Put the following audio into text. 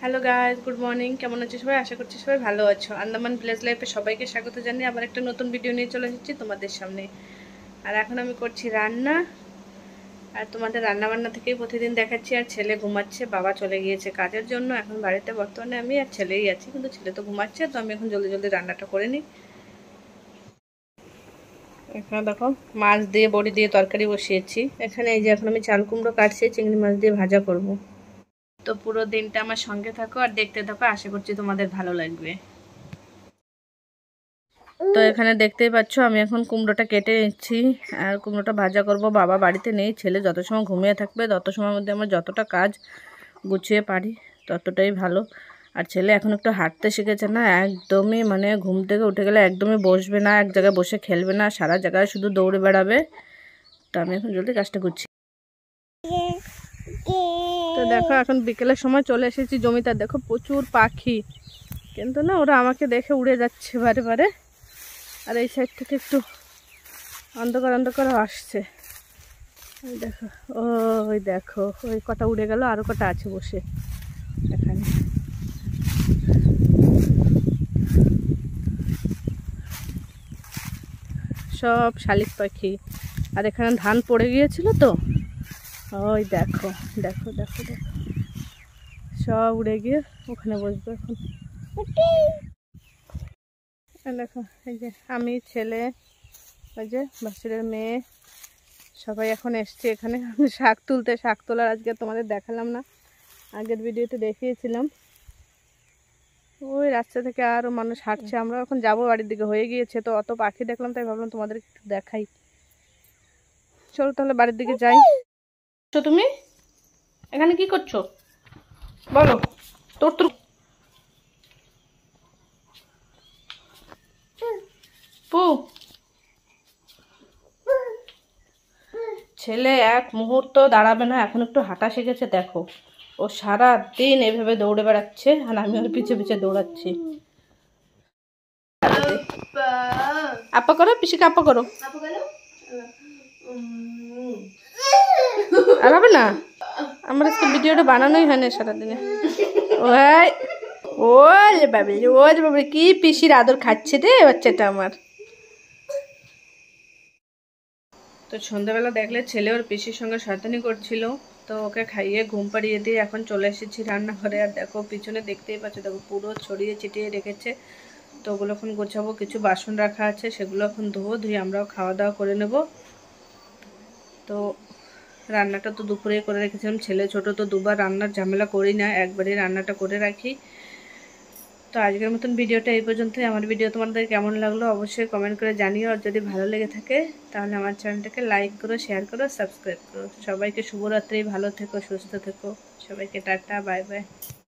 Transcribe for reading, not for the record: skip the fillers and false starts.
Hello guys, good morning. কেমন আছো সবাই? আশা করছি সবাই ভালো আছো। আন্দামান ভিলেজ লাইফে সবাইকে স্বাগত জানিয়ে আবার একটা নতুন ভিডিও নিয়ে চলে এসেছি তোমাদের সামনে। আর এখন আমি করছি রান্না, আর তোমাদের রান্না বান্না থেকেই প্রতিদিন দেখাচ্ছি। আর ছেলে ঘুমাচ্ছে, বাবা চলে গিয়েছে কাজের জন্য। এখন বাড়িতে বর্তমানে আমি আর ছেলেই আছি, কিন্তু ছেলে তো ঘুমাচ্ছে, তো আমি এখন জলদি জলদি রান্নাটা করে নিই। এখানে দেখো মাছ দিয়ে বড়ি দিয়ে তরকারি বসিয়েছি। এখানে এই যে এখন আমি চাল কুমড়ো কাটছি, চিংড়ি মাছ দিয়ে ভাজা করব। তো পুরো দিনটা আমার সঙ্গে থাকো আর দেখতে থাকো, আশা করছি তোমাদের ভালো লাগবে। তো এখানে দেখতেই পাচ্ছ আমি এখন কুমড়োটা কেটে নিচ্ছি আর কুমড়োটা ভাজা করব। বাবা বাড়িতে নেই, ছেলে যত সময় ঘুমিয়ে থাকবে তত সময়ের মধ্যে আমার যতটা কাজ গুছিয়ে পারি ততটাই ভালো। আর ছেলে এখন একটু হাঁটতে শিখেছে না, একদমই মানে ঘুম থেকে উঠে গেলে একদমই বসবে না, এক জায়গায় বসে খেলবে না, সারা জায়গায় শুধু দৌড়ে বেড়াবে। তো আমি এখন জলদি কাজটা করছি। তো দেখো এখন বিকেলের সময় চলে এসেছি জমিতে। দেখো প্রচুর পাখি, কিন্তু না ওরা আমাকে দেখে উড়ে যাচ্ছে বারে বারে। আর এই সাইড থেকে একটু অন্ধকার অন্ধকার আসছে। ওই দেখো, ওই দেখো ওই কটা উড়ে গেল, আরও কটা আছে বসে এখানে। সব শালিক পাখি। আর এখানে ধান পড়ে গিয়েছিল তো, ওই দেখো দেখো দেখো দেখো সব উড়ে গিয়ে ওখানে বসবে এখন। দেখো এই যে আমি, ছেলে, ওই যে বাসুরের মেয়ে, সবাই এখন এসছে এখানে শাক তুলতে। শাক তোলার আজকে তোমাদের দেখালাম না, আগের ভিডিওতে দেখিয়েছিলাম। ওই রাস্তা থেকে আরও মানুষ হাঁটছে, আমরা এখন যাবো বাড়ির দিকে, হয়ে গিয়েছে। তো অত পাখি দেখলাম তাই ভাবলাম তোমাদের একটু দেখাই। চলো তাহলে বাড়ির দিকে যাই। তো তুমি এখানে কি করছো বলো? তোর তো পু ছেলে এক মুহূর্ত দাঁড়াবে না, এখন একটু হাঁটা শিখেছে। দেখো ও সারা দিন এভাবে দৌড়ে বেড়াচ্ছে আর আমি ওর পিছে পিছে দৌড়াচ্ছি। আপা করো, পিসিকে আপা করো। আর হবে না, আমার আজকে ভিডিওটা বানানোই হয় না সারাদিনে। ওই ওই বাবলি, ওই বাবলি, কি পিসির আদর খাচ্ছে রে বাচ্চাটা আমার। তো সন্ধ্যাবেলা দেখলে ছেলে ওর পিসির সঙ্গে শয়তানি করছিল, তো ওকে খাইয়ে ঘুম পাড়িয়ে দিয়ে এখন চলে এসেছি রান্নাঘরে। আর দেখো পিছনে দেখতেই পাচ্ছ, দেখো পুরো ছড়িয়ে ছিটিয়ে রেখেছে। তো ওগুলো এখন গোছাবো। কিছু বাসন রাখা আছে, সেগুলো এখন ধুয়ে আমরাও খাওয়া দাওয়া করে নেব। তো রান্নাটা তো দুপুরেই করে রেখেছিলাম, ছেলে ছোট তো দুবার রান্নার ঝামেলা করি না, একবারই রান্নাটা করে রাখি। তো আজকের মতন ভিডিওটা এই পর্যন্তই। আমার ভিডিও তোমাদের কেমন লাগলো অবশ্যই কমেন্ট করে জানিও। আর যদি ভালো লেগে থাকে তাহলে আমার চ্যানেলটাকে লাইক করো, শেয়ার করো, সাবস্ক্রাইব করো। সবাইকে শুভরাত্রি, ভালো থেকো, সুস্থ থেকো, সবাইকে টাটা, বাই বাই।